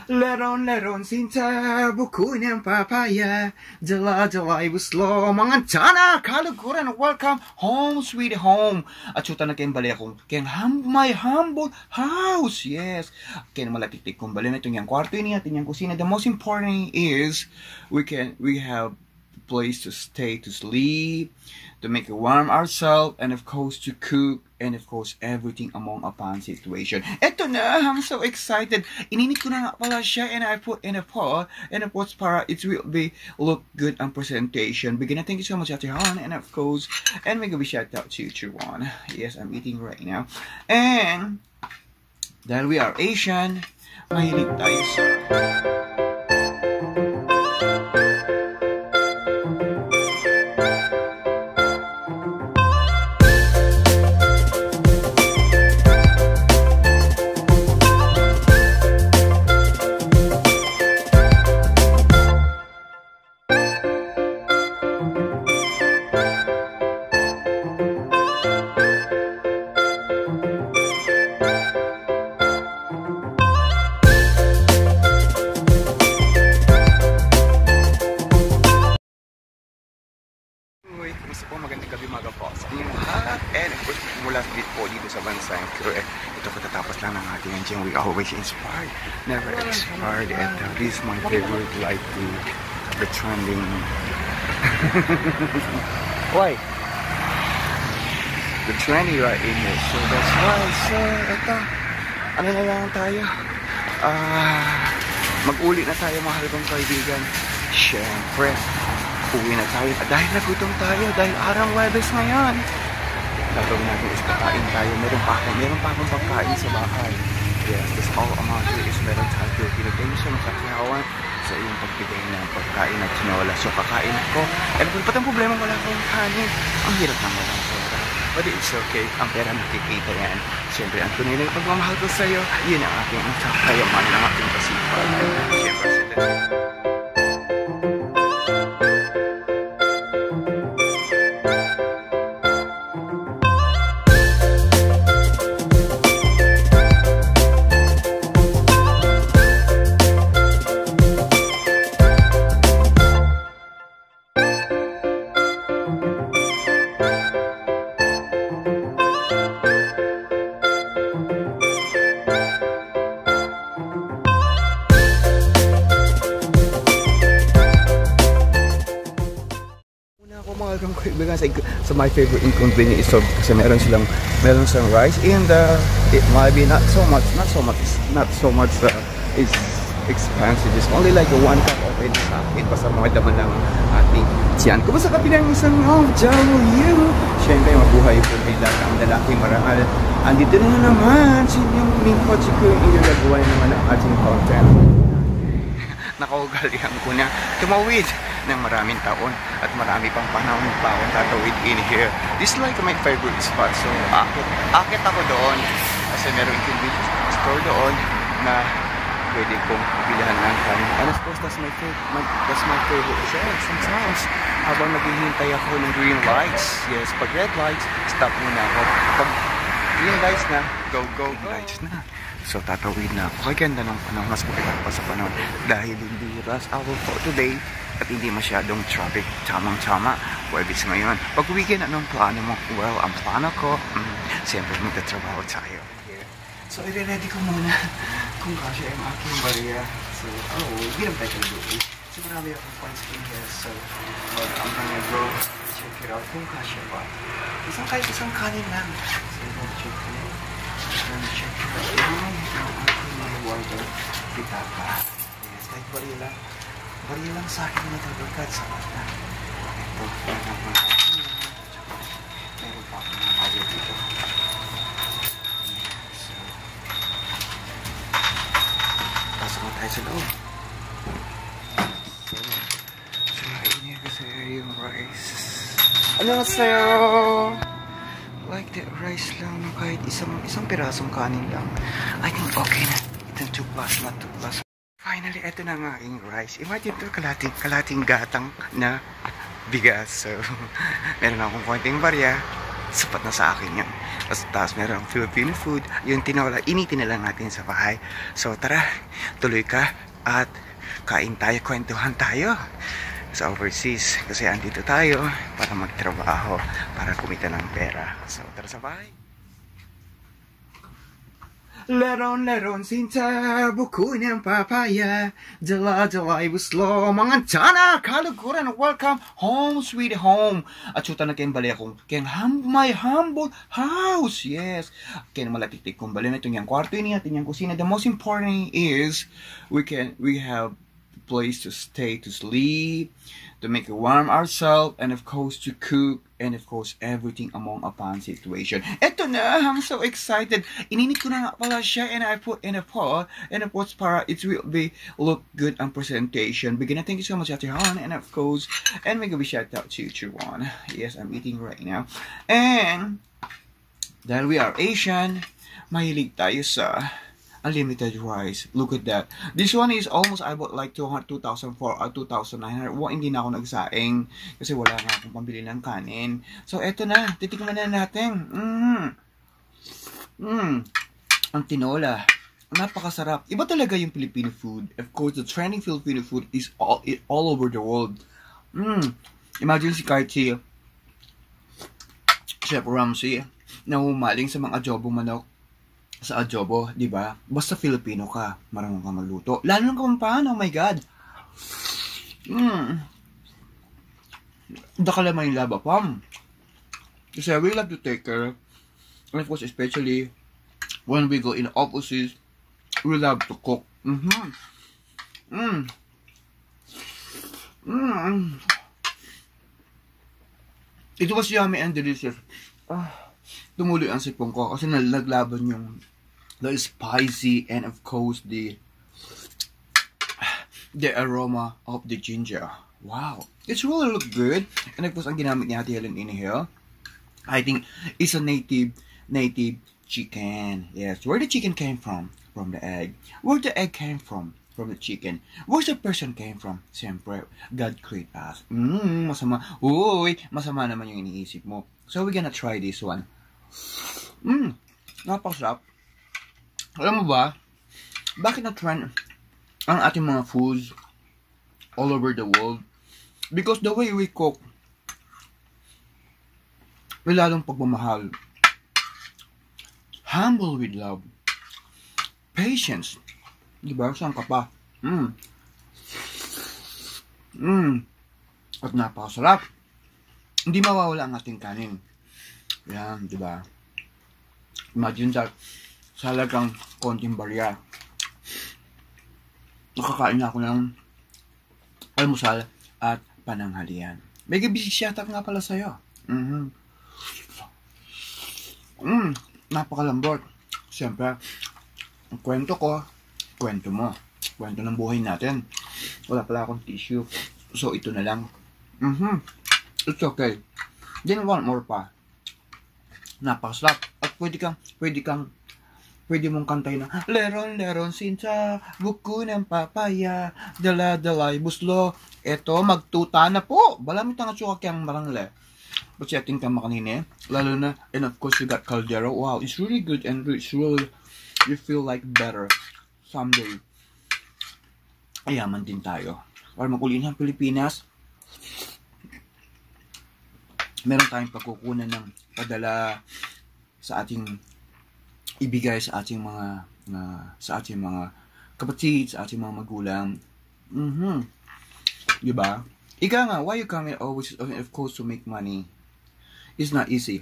Leron sinta buku ng papaya Dala-dala'y buslo Mga tana kalukuran Welcome home sweet home At syuta na kayong bali akong my humble house. Yes, kaya malatitik kong bali na itong yung kwarto niya, itong yung kusina. The most important is we have place to stay, to sleep, to make it warm ourselves, and of course to cook, and of course everything among upon situation. Eto na, I'm so excited. Ininit ko na nga pala siya, and I put in a pot para it will be look good on presentation. Begin, thank you so much, Ate Han, and of course, and make a big shout out to Chuan. Yes, I'm eating right now, and dahil we are Asian, mahilig tayo sa magandang gabi mga po sa inyong lahat, and of course mula dito sa bansa ito katatapos lang ng ating engine. We always inspired, never expired, and this is my favorite, like the trending why? The trending right in here, so that's why. So ito, ano na lang tayo, mag-uli na tayo mga halibang kaibigan. Syempre uwi na tayo dahil nagutom tayo, dahil araw Webes ngayon. Gagawin natin is kakain tayo. Meron pa akong pagkain sa bahay. Yes, this all amount is meron tayo Filipino. Thank you so much, Akihawan, sa iyong pagbigay ng pagkain at tinola. So kakain ako, and kung patang problema wala akong kanin, ang hirap naman ang pera, but it's okay. Ang pera nakikita yan. Siyempre ang tunay na pagmamahal ko sa iyo, yun ang aking kayaman ng aking pasipan. Siyempre sa so my favorite inconvenience is kasi meron silang rice, and it might be not so much is expensive. It's only like a 1 cup of it sa akin basta mga daman ng ating tiyan. Kumusta ka pinang isang you? Siyempre mabuhay po bilang ang lalaking marangal. Andito na naman sa inyong lingkod, si Kuya ilagawin naman ang ating content. Nakaugalihan ko na tumawid ng maraming taon at marami pang panahon tatawid in here. This is like my favorite spot. So akit ako doon kasi meron convenience store doon na pwede kong bilhan ng kanin. And of course, that's my favorite. So sometimes habang naghihintay ako ng green lights, yes, pag red lights, stop muna ako. Pag green lights na, go lights na. So tatawid na ako. Kaya ganda ng panahon, mas maganda pa sa panahon dahil hindi rush hour for today at hindi masyadong traffic. Tamang-tama, Webes ngayon. Pag weekend, anong plano mo? Well, ang plano ko, siyempre magtatrabaho tayo. So i-ready ko muna kung kasya yung aking bariya. So, hindi naman tayo kalibuti. So marami akong points in here. So, I'm gonna go check it out kung kasya ba. Isang kanin lang. So, I'm gonna check it out. Check it out. Ang mga water, pitaka. Yes, kahit bariya lang sa akin na tagagad sa mata. Ito, meron pa akong mga kaya dito. So, pasok na tayo sa loob. So, ini kasi yung rice. Annyeonghaseyo! Like that rice lang, kahit isang pirasong kanin lang. I think okay na. Itong 2 plus, not 2 plus. Finally, eto na ang aking rice. Imagine ito, kalating gatang na bigas. So, meron akong konting barya. sapat na sa akin yun. Tapos meron Filipino food, yung tinola, initin na lang natin sa bahay. So tara, tuloy ka at kain tayo, kwentuhan tayo sa overseas. Kasi andito tayo para magtrabaho, para kumita ng pera. So tara sa bahay. Leron sinta, buko ng papaya, dala ibuslo, mga tana, kalukuran, welcome home, sweet home. At suta na kayong bali akong, my humble house, yes. Kaya malatitik kong bali na itong yung kwarto niya, yung kusina. The most important is, we have place to stay, to sleep, to make it warm ourselves, and of course to cook, and of course everything among a pan situation. Eto na, I'm so excited. Ininit ko na nga pala siya, and I put in a pot, and of course para it will be look good on presentation. Begin, thank you so much, Ate Han, and of course, and make a big shout out to Chuan. Yes, I'm eating right now. And dahil we are Asian, mahilig tayo sa unlimited rice. Look at that. This one is almost, I bought like 2,004 or 2,900. Hindi na ako nagsaing kasi wala nga akong pambili ng kanin. So, eto na. Titikman na natin. Ang tinola. Napakasarap. Iba talaga yung Filipino food. Of course, the trending Filipino food is all over the world. Imagine si Chef Ramsay, na humaling sa mga adobong manok. Sa adobo, di ba? Basta Filipino ka, marunong ka magluto. Lalo ng kung paano, oh my God. Dakala may laba pam. Kasi we love to take care. And of course, especially when we go in offices, we love to cook. It was yummy and delicious. Tumuloy ang sipong ko kasi naglaban yung the spicy and of course the aroma of the ginger. Wow, it's really look good. And of course, ang ginamit ni Ate Helen in here, I think it's a native chicken. Yes, where the chicken came from the egg. Where the egg came from the chicken. Where the person came from? Siyempre, God created us. Masama. Uy, masama naman yung iniisip mo. So we're gonna try this one. Napakasarap. Alam mo ba, bakit na-trend ang ating mga foods all over the world? Because the way we cook, may lalong pagmamahal. Humble with love. Patience. Diba? Saan ka pa? At napakasarap. Hindi mawawala ang ating kanin. Yan, diba? Imagine that, sa halagang konting barya, nakakain na ako ng almusal at pananghalian. May busy shout out nga pala sa'yo. Napakalambot. Siyempre, ang kwento ko, kwento mo. Kwento ng buhay natin. Wala pala akong tissue. So, ito na lang. It's okay. Didn't want more pa. Napakasarap. At pwede mong kantay na leron sinta, buko ng papaya, dala buslo. Eto, magtuta na po. Balamit ang atsuka kayang marangle. But setting ka makanine. Lalo na, and of course, you got caldero. Wow, it's really good and it's really, you feel like better someday. Ayaman din tayo. Para makulin ang Pilipinas, meron tayong pagkukunan ng padala sa ating ibigay sa ating mga kapatid, sa ating mga magulang. Diba? Ika nga, why you come here always, of course, to make money? It's not easy.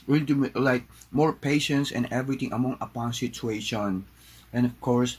We need to like more patience and everything among upon situation. And of course,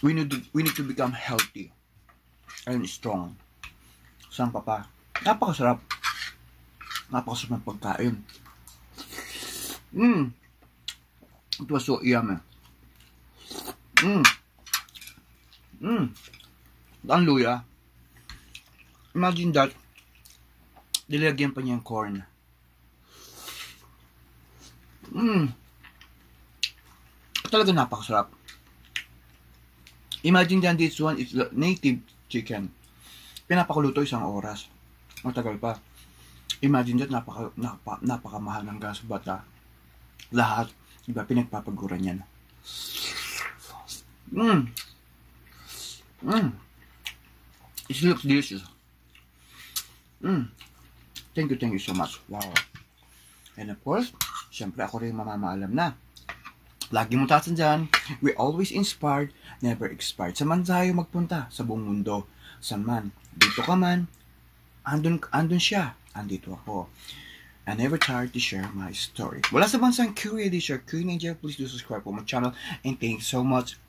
we need to become healthy and strong. Saan pa? Napakasarap. Napakasarap ng pagkain. It was so yummy. Ang luya. Imagine that. Nilagyan pa niya yung corn. Talaga napakasarap. Imagine that this one is native chicken. Pinapakuluto 1 oras. Matagal pa. Imagine that, napakamahal ng gas bata. Lahat, diba, pinagpapaguran yan. It looks delicious. Thank you so much. Wow. And of course, syempre ako rin mamamaalam na. Lagi mo tatandaan, we always inspired, never expired. Saan man tayo magpunta sa buong mundo, saan man, dito ka man, andun siya, andito ako. I never tired to share my story. Wala sa bansang Korea, this is Korean Angel. Please do subscribe to my channel. And thank you so much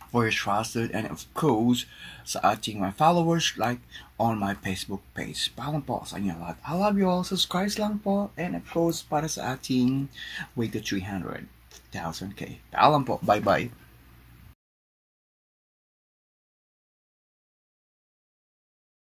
for your trusted and of course sa ating mga followers like on my Facebook page. Paalam po sa inyo lahat. I love you all. Subscribe lang po. And of course para sa ating way to 300,000k. Paalam po. Bye bye.